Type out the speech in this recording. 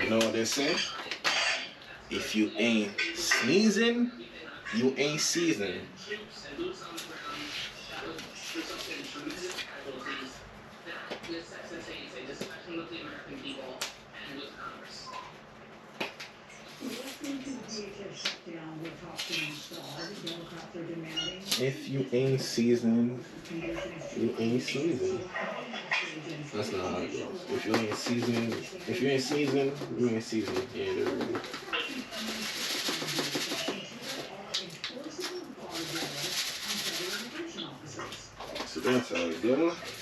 You know what they say? If you ain't sneezing, you ain't seasoned. If you ain't seasoned, you ain't seasoned. That's not how it goes. If you ain't seasoned, you ain't seasoned. Yeah, there we go. So that's how it goes.